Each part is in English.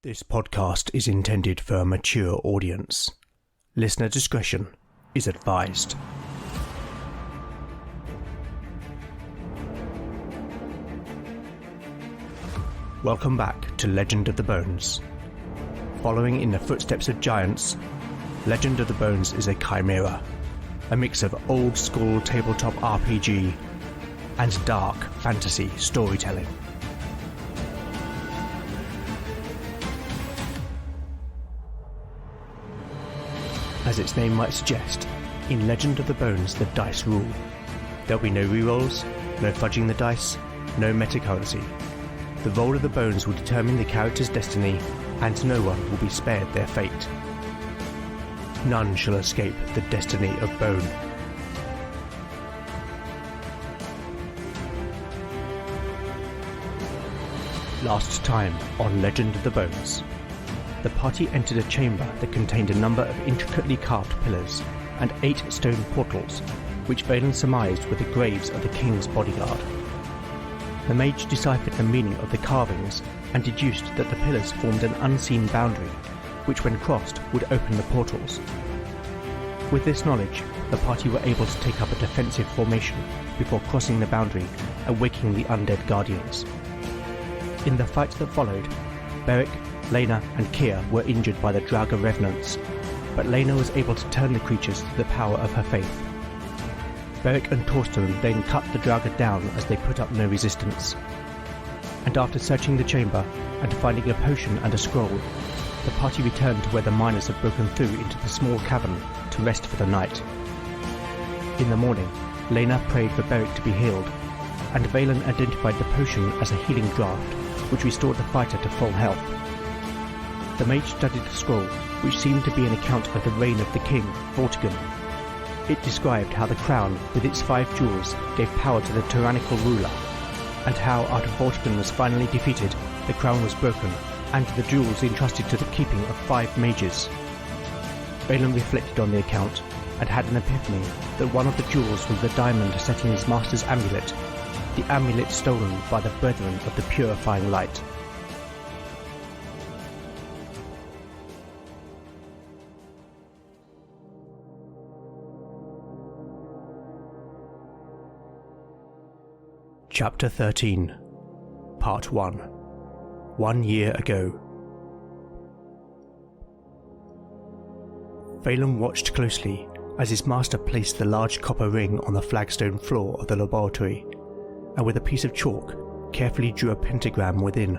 This podcast is intended for a mature audience. Listener discretion is advised. Welcome back to Legend of the Bones. Following in the footsteps of giants, Legend of the Bones is a chimera, a mix of old-school tabletop RPG and dark fantasy storytelling. As its name might suggest, in Legend of the Bones the dice rule. There'll be no rerolls, no fudging the dice, no metacurrency. The roll of the bones will determine the character's destiny, and no one will be spared their fate. None shall escape the destiny of bone. Last time on Legend of the Bones. The party entered a chamber that contained a number of intricately carved pillars and 8 stone portals, which Valen surmised were the graves of the king's bodyguard. The mage deciphered the meaning of the carvings and deduced that the pillars formed an unseen boundary, which when crossed would open the portals. With this knowledge, the party were able to take up a defensive formation before crossing the boundary and waking the undead guardians. In the fight that followed, Beric, Lena and Kia were injured by the Draga revenants, but Lena was able to turn the creatures to the power of her faith. Beric and Torsten then cut the Draga down as they put up no resistance. And after searching the chamber and finding a potion and a scroll, the party returned to where the miners had broken through into the small cavern to rest for the night. In the morning, Lena prayed for Beric to be healed, and Valen identified the potion as a healing draught, which restored the fighter to full health. The mage studied the scroll, which seemed to be an account of the reign of the king, Vortigern. It described how the crown, with its 5 jewels, gave power to the tyrannical ruler, and how after Vortigern was finally defeated, the crown was broken, and the jewels entrusted to the keeping of 5 mages. Valen reflected on the account, and had an epiphany that one of the jewels was the diamond set in his master's amulet, the amulet stolen by the Brethren of the Purifying Light. Chapter 13, Part 1. 1 year ago. Valen watched closely as his master placed the large copper ring on the flagstone floor of the laboratory, and with a piece of chalk, carefully drew a pentagram within.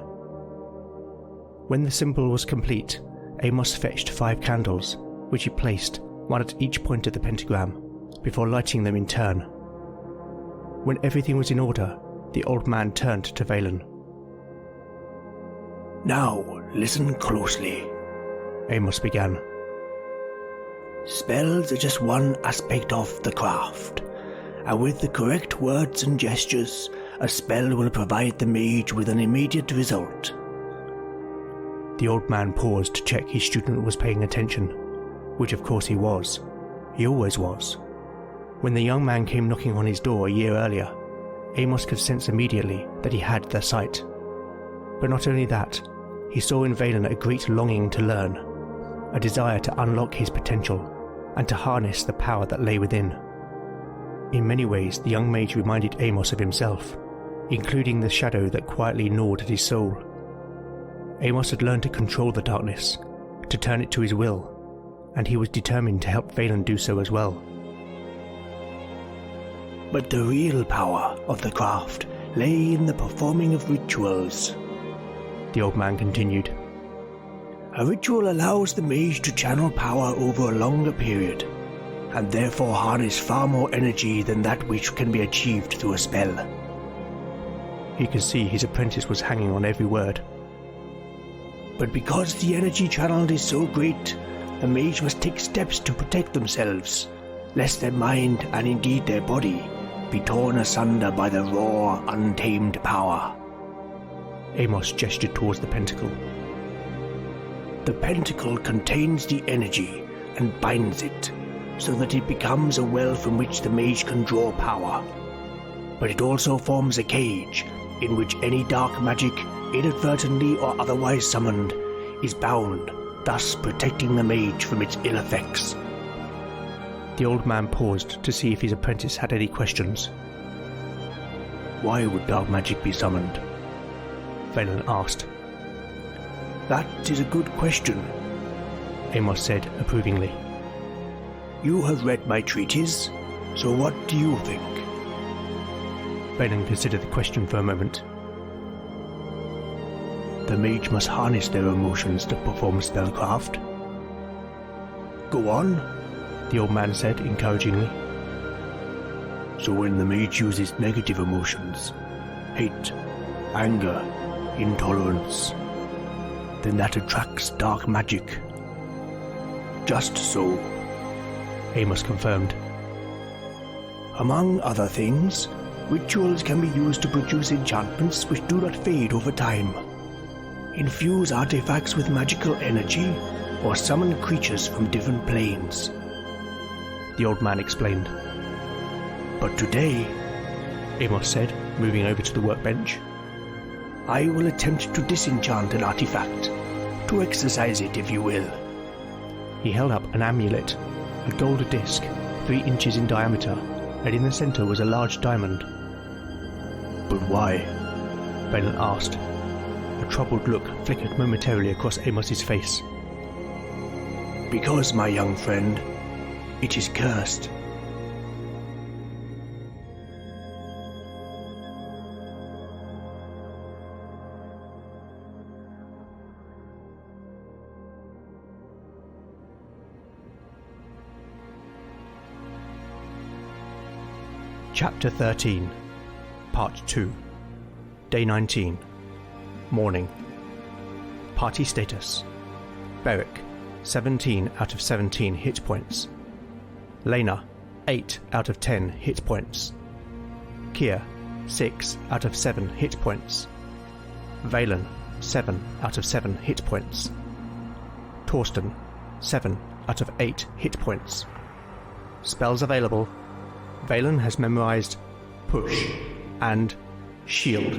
When the symbol was complete, Amos fetched 5 candles, which he placed, one at each point of the pentagram, before lighting them in turn. When everything was in order, the old man turned to Valen. "Now, listen closely," Amos began. "Spells are just one aspect of the craft, and with the correct words and gestures, a spell will provide the mage with an immediate result." The old man paused to check his student was paying attention, which of course he was. He always was. When the young man came knocking on his door a year earlier, Amos could sense immediately that he had the sight. But not only that, he saw in Valen a great longing to learn, a desire to unlock his potential, and to harness the power that lay within. In many ways, the young mage reminded Amos of himself, including the shadow that quietly gnawed at his soul. Amos had learned to control the darkness, to turn it to his will, and he was determined to help Valen do so as well. "But the real power of the craft lay in the performing of rituals," the old man continued. "A ritual allows the mage to channel power over a longer period, and therefore harness far more energy than that which can be achieved through a spell." He could see his apprentice was hanging on every word. "But because the energy channeled is so great, the mage must take steps to protect themselves, lest their mind, and indeed their body, be torn asunder by the raw, untamed power." Amos gestured towards the pentacle. "The pentacle contains the energy and binds it, so that it becomes a well from which the mage can draw power. But it also forms a cage in which any dark magic, inadvertently or otherwise summoned, is bound, thus protecting the mage from its ill effects. The old man paused to see if his apprentice had any questions. Why would dark magic be summoned? Valen asked. That is a good question, Amos said approvingly. You have read my treatise, so what do you think? Valen considered the question for a moment. The mage must harness their emotions to perform spellcraft. Go on, the old man said encouragingly. So when the mage uses negative emotions, hate, anger, intolerance, then that attracts dark magic. Just so, Amos confirmed. Among other things, rituals can be used to produce enchantments which do not fade over time, infuse artifacts with magical energy, or summon creatures from different planes. The old man explained. But today, Amos said, moving over to the workbench, I will attempt to disenchant an artifact, to exercise it if you will. He held up an amulet, a gold disc, 3 inches in diameter, and in the centre was a large diamond. But why? Valen asked. A troubled look flickered momentarily across Amos's face. Because, my young friend, it is cursed. Chapter 13, Part 2, Day 19, Morning. Party status: Beric, 17 out of 17 hit points. Lena, 8 out of 10 hit points. Kier, 6 out of 7 hit points. Valen, 7 out of 7 hit points. Torsten, 7 out of 8 hit points. Spells available: Valen has memorized Push and Shield.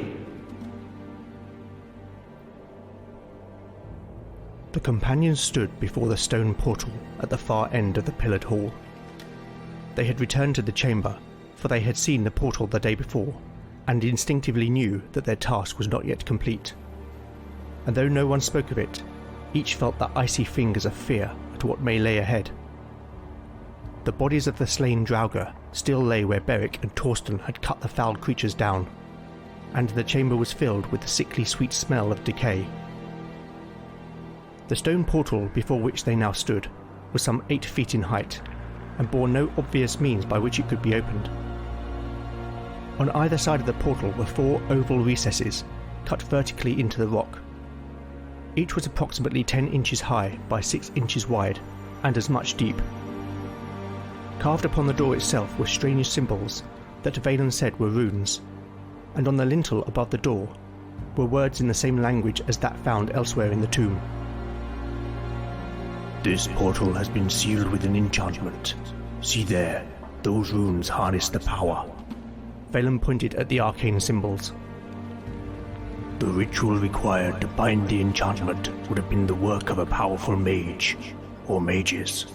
The companions stood before the stone portal at the far end of the pillared hall. They had returned to the chamber, for they had seen the portal the day before, and instinctively knew that their task was not yet complete. And though no one spoke of it, each felt the icy fingers of fear at what may lay ahead. The bodies of the slain Draugr still lay where Beric and Torsten had cut the foul creatures down, and the chamber was filled with the sickly sweet smell of decay. The stone portal before which they now stood was some 8 feet in height, and bore no obvious means by which it could be opened. On either side of the portal were 4 oval recesses, cut vertically into the rock. Each was approximately 10 inches high by 6 inches wide, and as much deep. Carved upon the door itself were strange symbols that Valen said were runes, and on the lintel above the door were words in the same language as that found elsewhere in the tomb. This portal has been sealed with an enchantment. See there, those runes harness the power. Valen pointed at the arcane symbols. The ritual required to bind the enchantment would have been the work of a powerful mage, or mages.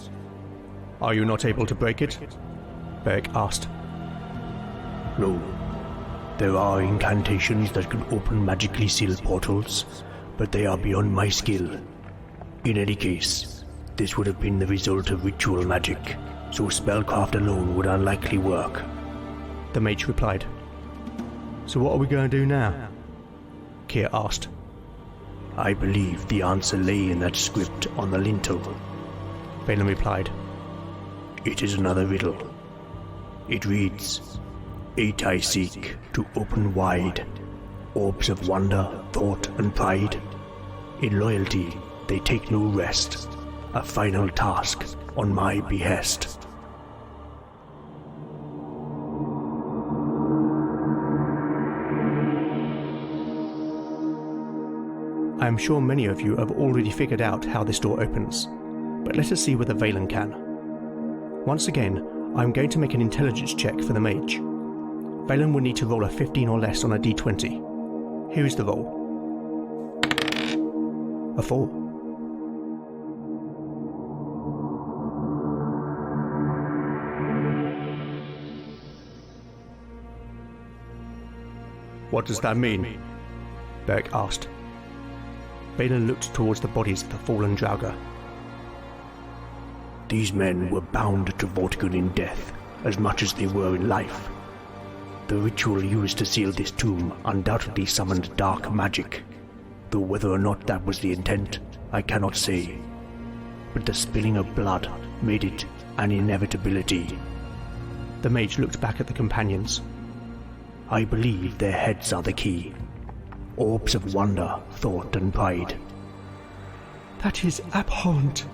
Are you not able to break it? Beric asked. No. There are incantations that can open magically sealed portals, but they are beyond my skill. In any case, this would have been the result of ritual magic, so spellcraft alone would unlikely work. The mage replied. So what are we going to do now? Kier asked. I believe the answer lay in that script on the lintel. Valen replied. It is another riddle. It reads, 8 I seek to open wide, orbs of wonder, thought and pride. In loyalty they take no rest, a final task on my behest. I am sure many of you have already figured out how this door opens, but let us see whether Valen can. Once again, I am going to make an intelligence check for the mage. Valen will need to roll a 15 or less on a d20. Here is the roll. A 4. What does that mean? Beric asked. Balin looked towards the bodies of the fallen Draugr. These men were bound to Vortigern in death, as much as they were in life. The ritual used to seal this tomb undoubtedly summoned dark magic, though whether or not that was the intent, I cannot say. But the spilling of blood made it an inevitability. The mage looked back at the companions. I believe their heads are the key. Orbs of wonder, thought and pride. That is abhorrent,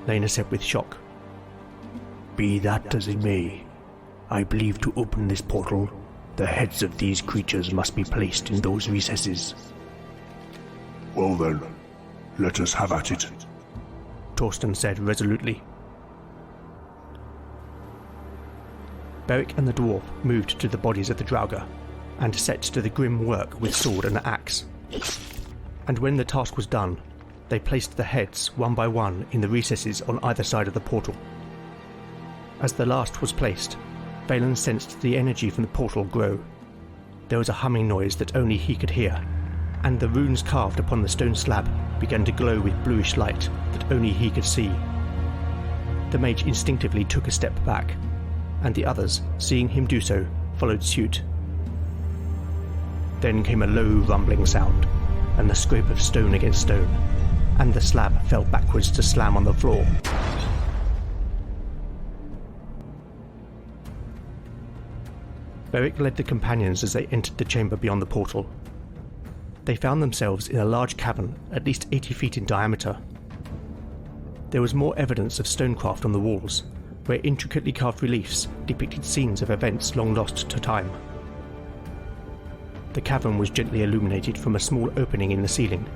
Lena said with shock. Be that as it may, I believe to open this portal, the heads of these creatures must be placed in those recesses. Well then, let us have at it, Torsten said resolutely. Beric and the dwarf moved to the bodies of the Draugr, and set to the grim work with sword and axe. And when the task was done, they placed the heads one by one in the recesses on either side of the portal. As the last was placed, Balin sensed the energy from the portal grow. There was a humming noise that only he could hear, and the runes carved upon the stone slab began to glow with bluish light that only he could see. The mage instinctively took a step back, and the others, seeing him do so, followed suit. Then came a low rumbling sound, and the scrape of stone against stone, and the slab fell backwards to slam on the floor. Beric led the companions as they entered the chamber beyond the portal. They found themselves in a large cavern, at least 80 feet in diameter. There was more evidence of stonecraft on the walls, where intricately carved reliefs depicted scenes of events long lost to time. The cavern was gently illuminated from a small opening in the ceiling,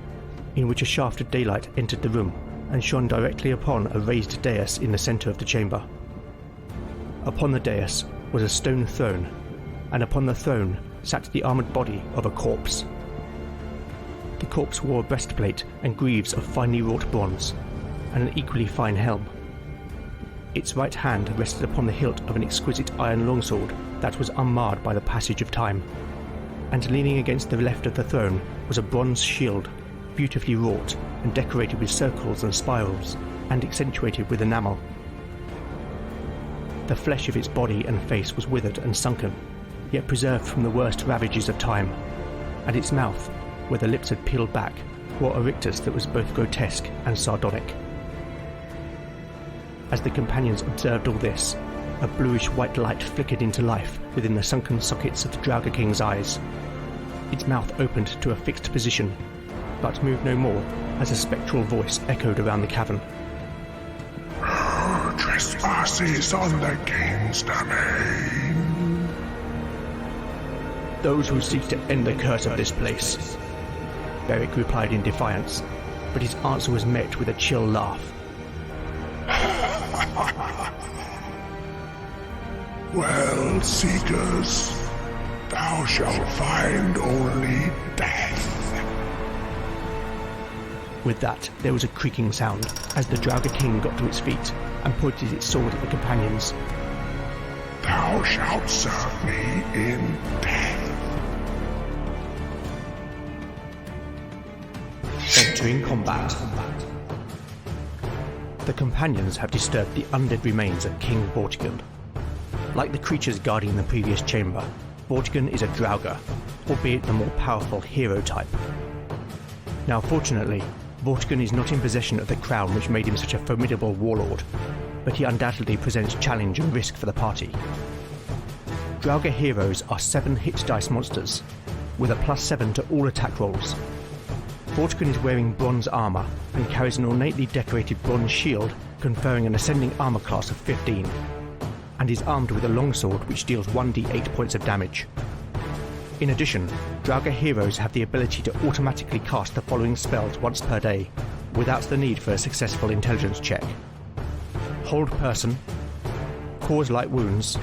in which a shaft of daylight entered the room and shone directly upon a raised dais in the centre of the chamber. Upon the dais was a stone throne, and upon the throne sat the armoured body of a corpse. The corpse wore a breastplate and greaves of finely wrought bronze, and an equally fine helm. Its right hand rested upon the hilt of an exquisite iron longsword that was unmarred by the passage of time, and leaning against the left of the throne was a bronze shield, beautifully wrought and decorated with circles and spirals, and accentuated with enamel. The flesh of its body and face was withered and sunken, yet preserved from the worst ravages of time, and its mouth, where the lips had peeled back, wore a rictus that was both grotesque and sardonic. As the companions observed all this, a bluish-white light flickered into life within the sunken sockets of the Draugr King's eyes. Its mouth opened to a fixed position, but moved no more as a spectral voice echoed around the cavern. Who trespasses on the King's domain? Those who seek to end the curse of this place, Beric replied in defiance, but his answer was met with a chill laugh. Well, seekers, thou shalt find only death. With that, there was a creaking sound as the Draugr King got to its feet and pointed its sword at the companions. Thou shalt serve me in death. Entering combat. The companions have disturbed the undead remains of King Vortigern. Like the creatures guarding the previous chamber, Vortigern is a Draugr, albeit the more powerful hero type. Now fortunately, Vortigern is not in possession of the crown which made him such a formidable warlord, but he undoubtedly presents challenge and risk for the party. Draugr heroes are 7 hit dice monsters, with a +7 to all attack rolls. Vortigern is wearing bronze armour and carries an ornately decorated bronze shield conferring an ascending armour class of 15, and is armed with a longsword which deals 1d8 points of damage. In addition, Draugr heroes have the ability to automatically cast the following spells once per day, without the need for a successful intelligence check: Hold Person, Cause Light Wounds,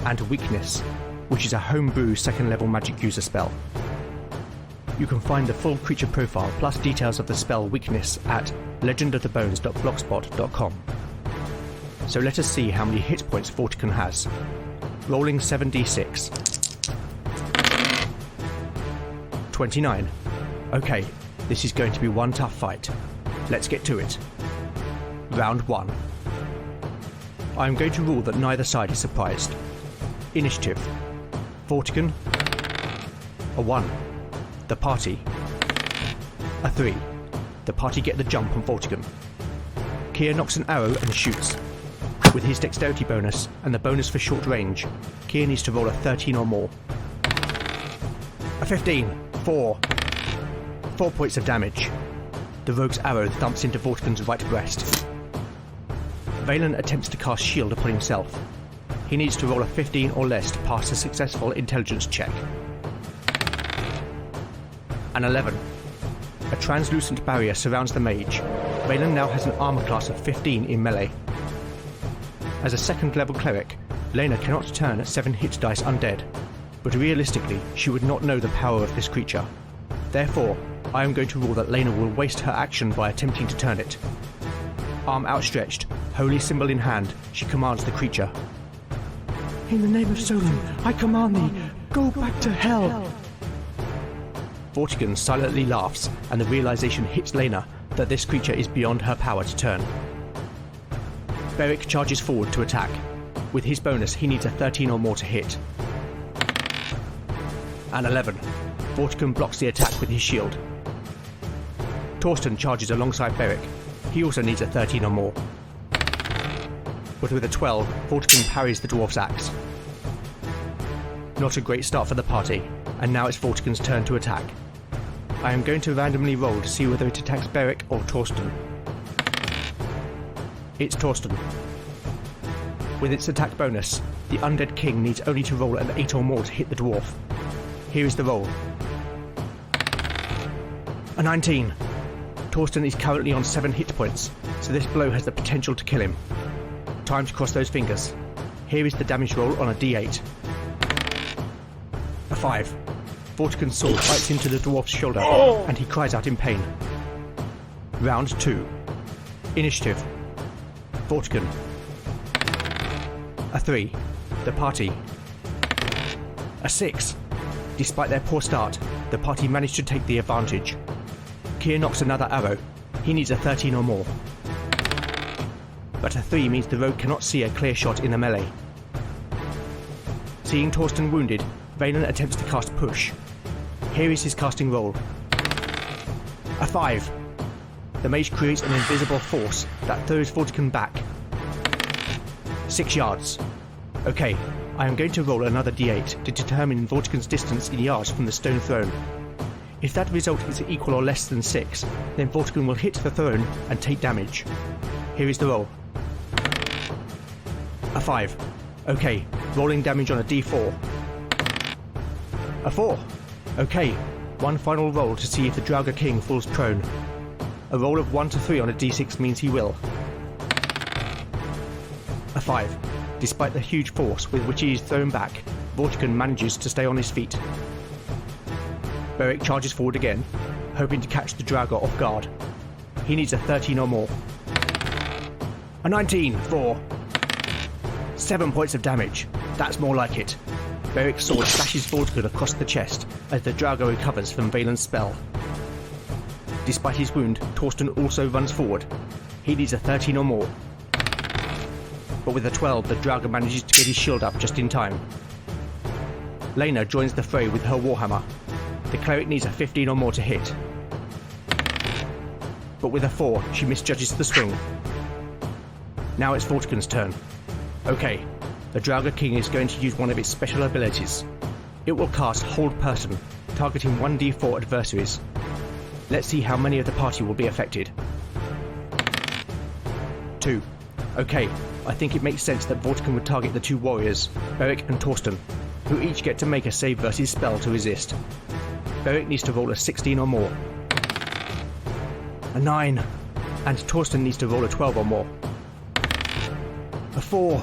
and Weakness, which is a homebrew 2nd level magic user spell. You can find the full creature profile plus details of the spell Weakness at legendofthebones.blogspot.com. So let us see how many hit points Vortigern has. Rolling 7d6. 29. Okay, this is going to be one tough fight. Let's get to it. Round 1. I am going to rule that neither side is surprised. Initiative. Vortigern. A 1. The party. A 3. The party get the jump on Vortigern. Keir knocks an arrow and shoots. With his dexterity bonus and the bonus for short range, Keir needs to roll a 13 or more. A 15. 4. 4 points of damage. The rogue's arrow thumps into Vortigern's right breast. Valen attempts to cast shield upon himself. He needs to roll a 15 or less to pass a successful intelligence check. An 11. A translucent barrier surrounds the mage. Valen now has an armor class of 15 in melee. As a second level cleric, Lena cannot turn 7 hit dice undead, but realistically she would not know the power of this creature. Therefore, I am going to rule that Lena will waste her action by attempting to turn it. Arm outstretched, holy symbol in hand, she commands the creature. In the name of Solon, I command thee, go back to hell! Vortigern silently laughs, and the realization hits Lena that this creature is beyond her power to turn. Beric charges forward to attack. With his bonus, he needs a 13 or more to hit. An 11. Vortigern blocks the attack with his shield. Torsten charges alongside Beric. He also needs a 13 or more. But with a 12, Vortigern parries the dwarf's axe. Not a great start for the party, and now it's Vortigern's turn to attack. I am going to randomly roll to see whether it attacks Beric or Torsten. It's Torsten. With its attack bonus, the undead king needs only to roll an 8 or more to hit the dwarf. Here is the roll. A 19. Torsten is currently on 7 hit points, so this blow has the potential to kill him. Time to cross those fingers. Here is the damage roll on a d8. A 5. Vortigern's sword bites into the dwarf's shoulder, and he cries out in pain. Round 2. Initiative. Vortigern. A 3. The party. A 6. Despite their poor start, the party managed to take the advantage. Keir knocks another arrow. He needs a 13 or more. But a 3 means the rogue cannot see a clear shot in the melee. Seeing Torsten wounded, Valen attempts to cast Push. Here is his casting roll. A 5. The mage creates an invisible force that throws Vortigern back. 6 yards. Okay, I am going to roll another d8 to determine Vortigern's distance in yards from the stone throne. If that result is equal or less than 6, then Vortigern will hit the throne and take damage. Here is the roll. A 5. Okay, rolling damage on a d4. A 4. Okay, one final roll to see if the Draugr King falls prone. A roll of 1 to 3 on a d6 means he will. A 5. Despite the huge force with which he is thrown back, Vortigern manages to stay on his feet. Beric charges forward again, hoping to catch the Draugr off guard. He needs a 13 or more. A 19, 4. 7 points of damage. That's more like it. Beric's sword slashes Vortigern across the chest as the Draugr recovers from Valen's spell. Despite his wound, Torsten also runs forward. He needs a 13 or more. But with a 12, the Draugr manages to get his shield up just in time. Lena joins the fray with her warhammer. The cleric needs a 15 or more to hit. But with a 4, she misjudges the swing. Now it's Vortigern's turn. Okay, the Draugr King is going to use one of its special abilities. It will cast Hold Person, targeting 1d4 adversaries. Let's see how many of the party will be affected. 2. Okay, I think it makes sense that Vortigern would target the 2 warriors, Beric and Torsten, who each get to make a save versus spell to resist. Beric needs to roll a 16 or more. A 9. And Torsten needs to roll a 12 or more. A 4.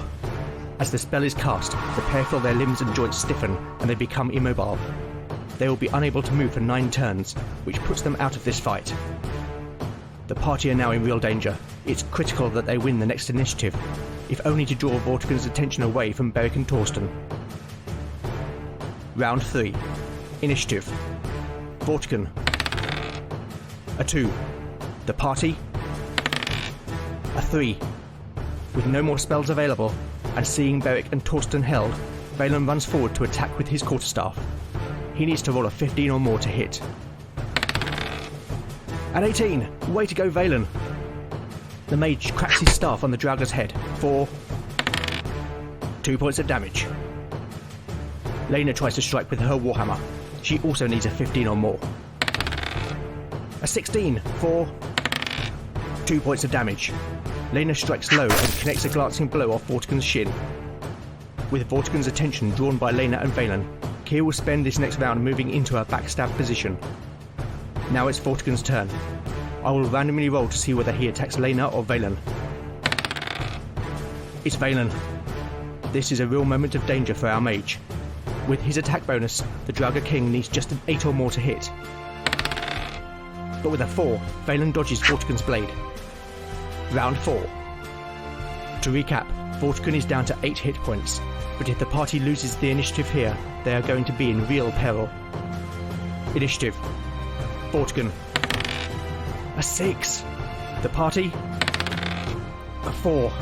As the spell is cast, the pair feel their limbs and joints stiffen and they become immobile. They will be unable to move for 9 turns, which puts them out of this fight. The party are now in real danger. It's critical that they win the next initiative, if only to draw Vortigern's attention away from Beric and Torsten. Round 3. Initiative. Vortigern. A 2. The party. A 3. With no more spells available, and seeing Beric and Torsten held, Valen runs forward to attack with his quarterstaff. He needs to roll a 15 or more to hit. An 18! Way to go, Valen! The mage cracks his staff on the Draugr's head for 2 points of damage. Lena tries to strike with her warhammer. She also needs a 15 or more. A 16 for 2 points of damage. Lena strikes low and connects a glancing blow off Vortigern's shin. With Vortigern's attention drawn by Lena and Valen, Keir will spend this next round moving into a backstab position. Now it's Vortigern's turn. I will randomly roll to see whether he attacks Lena or Valen. It's Valen. This is a real moment of danger for our mage. With his attack bonus, the Draugr King needs just an 8 or more to hit. But with a 4, Valen dodges Vortigern's blade. Round 4. To recap, Vortigern is down to 8 hit points, but if the party loses the initiative here, they are going to be in real peril. Initiative. Vortigern. A 6. The party. A 4.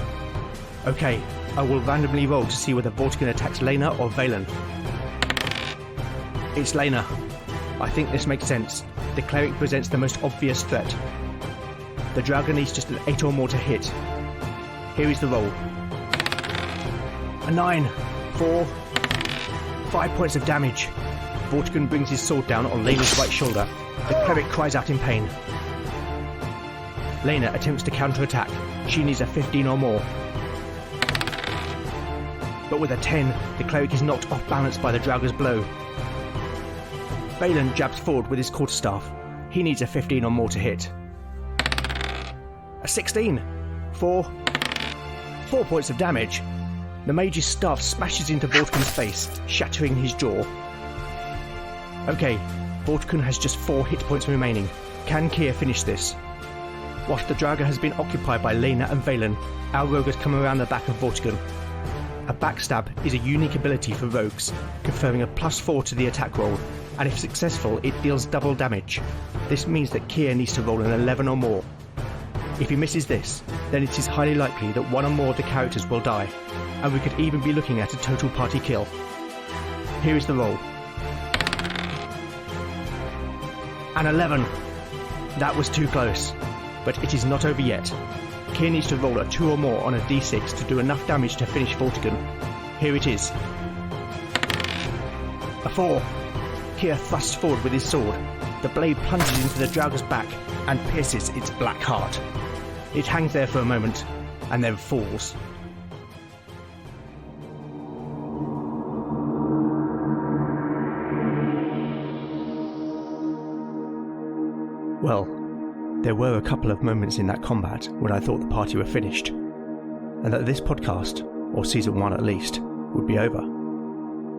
Okay, I will randomly roll to see whether Vortigern attacks Lena or Valen. It's Lena. I think this makes sense. The cleric presents the most obvious threat. The Draugr needs just an 8 or more to hit. Here is the roll. A 9 for 5 points of damage. Vortigern brings his sword down on Lena's right shoulder. The cleric cries out in pain. Lena attempts to counter-attack. She needs a 15 or more. But with a 10, the cleric is knocked off balance by the Draugr's blow. Valen jabs forward with his quarterstaff. He needs a 15 or more to hit. A 16 for 4 points of damage. The mage's staff smashes into Vortigern's face, shattering his jaw. Okay, Vortigern has just 4 hit points remaining. Can Keir finish this? Whilst the Draugr has been occupied by Lena and Valen, our rogue has come around the back of Vortigern. A backstab is a unique ability for rogues, conferring a +4 to the attack roll, and if successful, it deals double damage. This means that Keir needs to roll an 11 or more. If he misses this, then it is highly likely that one or more of the characters will die, and we could even be looking at a total party kill. Here is the roll. An 11. That was too close, but it is not over yet. Keir needs to roll a 2 or more on a d6 to do enough damage to finish Vortigern. Here it is. A 4. Keir thrusts forward with his sword. The blade plunges into the Draugr's back and pierces its black heart. It hangs there for a moment, and then falls. Well, there were a couple of moments in that combat when I thought the party were finished, and that this podcast, or season 1 at least, would be over.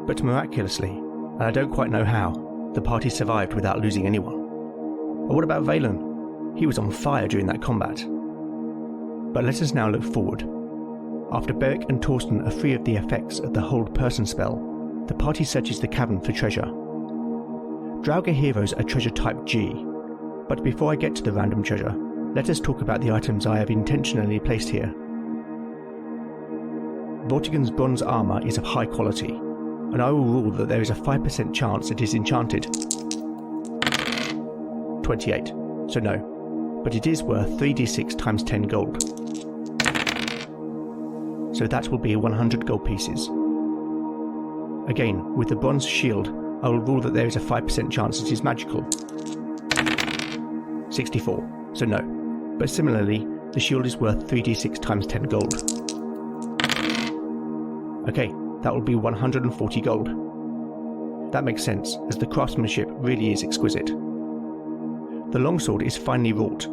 But miraculously, and I don't quite know how, the party survived without losing anyone. And what about Valen? He was on fire during that combat. But let us now look forward. After Beric and Torsten are free of the effects of the Hold Person spell, the party searches the cavern for treasure. Draugr heroes are treasure type G, but before I get to the random treasure, let us talk about the items I have intentionally placed here. Vortigern's bronze armour is of high quality, and I will rule that there is a 5% chance it is enchanted. 28, so no, but it is worth 3d6 times 10 gold. So that will be 100 gold pieces. Again, with the bronze shield, I will rule that there is a 5% chance it is magical. 64, so no, but similarly, the shield is worth 3d6 times 10 gold. Okay, that will be 140 gold. That makes sense, as the craftsmanship really is exquisite. The longsword is finely wrought.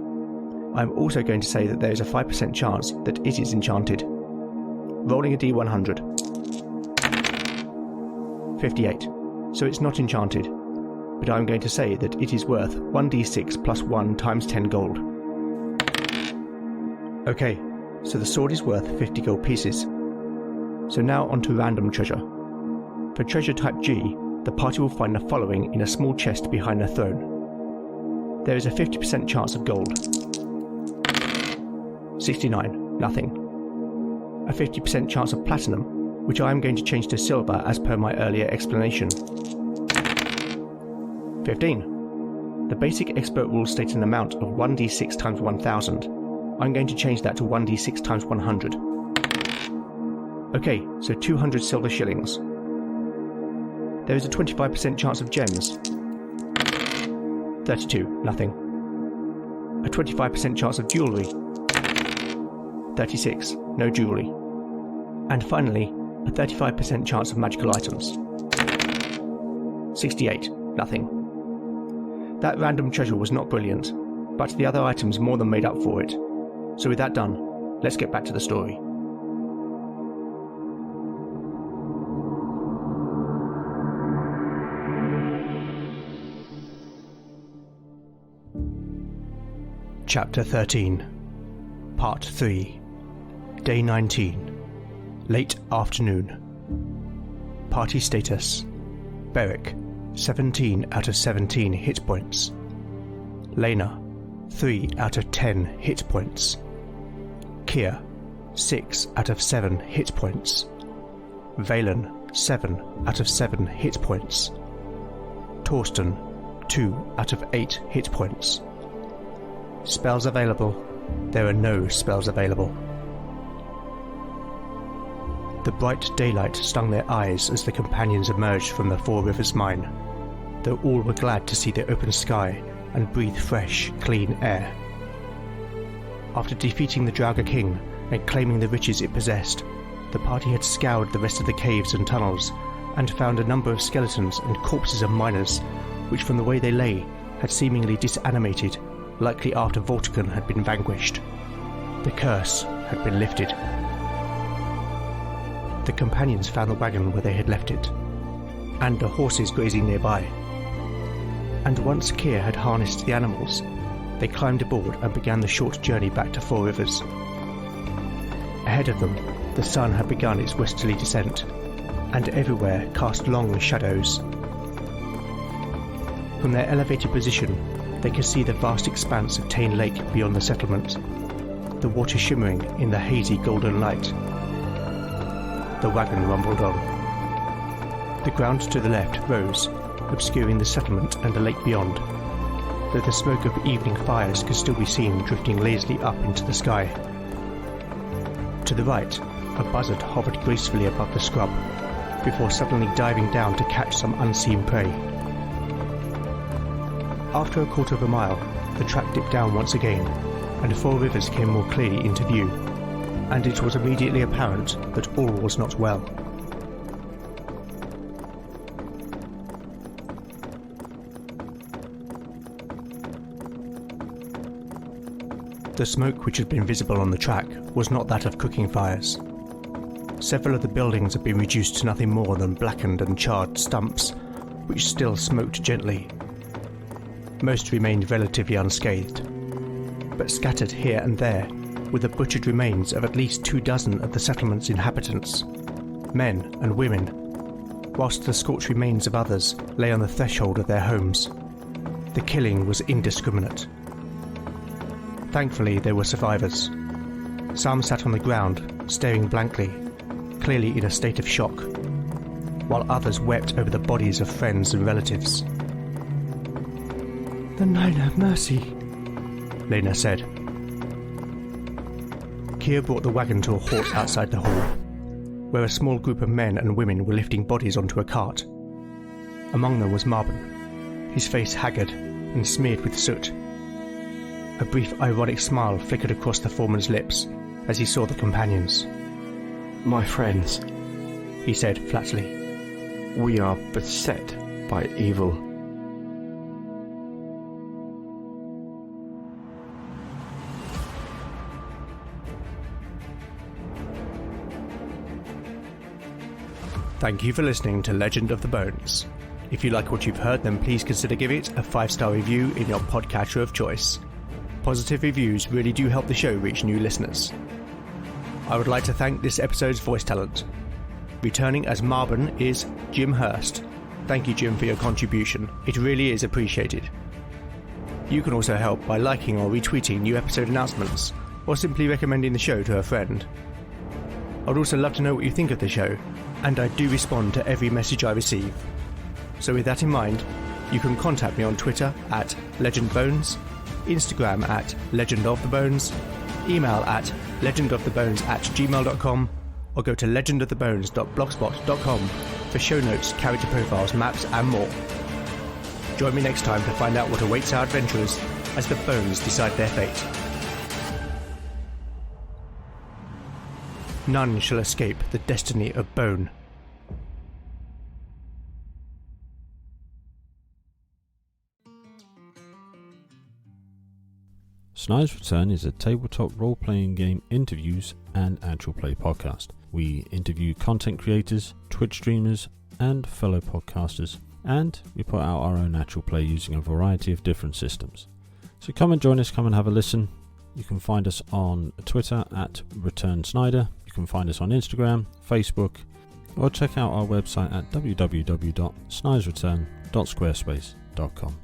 I am also going to say that there is a 5% chance that it is enchanted. Rolling a d100. 58, so it's not enchanted, but I'm going to say that it is worth 1d6 plus 1 times 10 gold. Okay, so the sword is worth 50 gold pieces. So now on to random treasure. For treasure type G, the party will find the following in a small chest behind the throne. There is a 50% chance of gold. 69, nothing. A 50% chance of platinum, which I am going to change to silver as per my earlier explanation. 15. The basic expert rule states an amount of 1d6 times 1000. I'm going to change that to 1d6 times 100. Okay, so 200 silver shillings. There is a 25% chance of gems. 32, nothing. A 25% chance of jewellery. 36, no jewellery. And finally, a 35% chance of magical items. 68, nothing. That random treasure was not brilliant, but the other items more than made up for it. So with that done, let's get back to the story. Chapter 13, Part 3, Day 19, Late Afternoon. Party status: Beric, 17 out of 17 hit points. Lena, 3 out of 10 hit points. Kier, 6 out of 7 hit points. Valen, 7 out of 7 hit points. Torsten, 2 out of 8 hit points. Spells available: there are no spells available. The bright daylight stung their eyes as the companions emerged from the Four Rivers mine, though all were glad to see the open sky and breathe fresh, clean air. After defeating the Draugr King and claiming the riches it possessed, the party had scoured the rest of the caves and tunnels and found a number of skeletons and corpses of miners, which from the way they lay had seemingly disanimated, likely after Vortigern had been vanquished. The curse had been lifted. The companions found the wagon where they had left it, and the horses grazing nearby. And once Kier had harnessed the animals, they climbed aboard and began the short journey back to Four Rivers. Ahead of them, the sun had begun its westerly descent, and everywhere cast long shadows. From their elevated position, they could see the vast expanse of Tane Lake beyond the settlement, the water shimmering in the hazy golden light. The wagon rumbled on. The ground to the left rose, obscuring the settlement and the lake beyond, though the smoke of evening fires could still be seen drifting lazily up into the sky. To the right, a buzzard hovered gracefully above the scrub, before suddenly diving down to catch some unseen prey. After a quarter of a mile, the track dipped down once again, and Four Rivers came more clearly into view, and it was immediately apparent that all was not well. The smoke which had been visible on the track was not that of cooking fires. Several of the buildings had been reduced to nothing more than blackened and charred stumps, which still smoked gently. Most remained relatively unscathed, but scattered here and there were the butchered remains of at least 24 of the settlement's inhabitants, men and women, whilst the scorched remains of others lay on the threshold of their homes. The killing was indiscriminate. Thankfully, there were survivors. Some sat on the ground, staring blankly, clearly in a state of shock, while others wept over the bodies of friends and relatives. "The Nine have mercy," Lena said. Kier brought the wagon to a halt outside the hall, where a small group of men and women were lifting bodies onto a cart. Among them was Marbon, his face haggard and smeared with soot. A brief ironic smile flickered across the foreman's lips as he saw the companions. "My friends," he said flatly, "we are beset by evil." Thank you for listening to Legend of the Bones. If you like what you've heard, then please consider giving it a 5-star review in your podcatcher of choice. Positive reviews really do help the show reach new listeners. I would like to thank this episode's voice talent. Returning as Marbon is Jim Hurst. Thank you, Jim, for your contribution. It really is appreciated. You can also help by liking or retweeting new episode announcements, or simply recommending the show to a friend. I'd also love to know what you think of the show, and I do respond to every message I receive. So with that in mind, you can contact me on Twitter at LegendBones, Instagram at LegendOfTheBones, email at legendofthebones@gmail.com, or go to legendofthebones.blogspot.com for show notes, character profiles, maps and more. Join me next time to find out what awaits our adventurers as the bones decide their fate. None shall escape the destiny of bone. Snide's Return is a tabletop role-playing game interviews and actual play podcast. We interview content creators, Twitch streamers, and fellow podcasters, and we put out our own actual play using a variety of different systems. So come and join us, come and have a listen. You can find us on Twitter at ReturnSnyder. You can find us on Instagram, Facebook, or check out our website at www.snidesreturn.squarespace.com.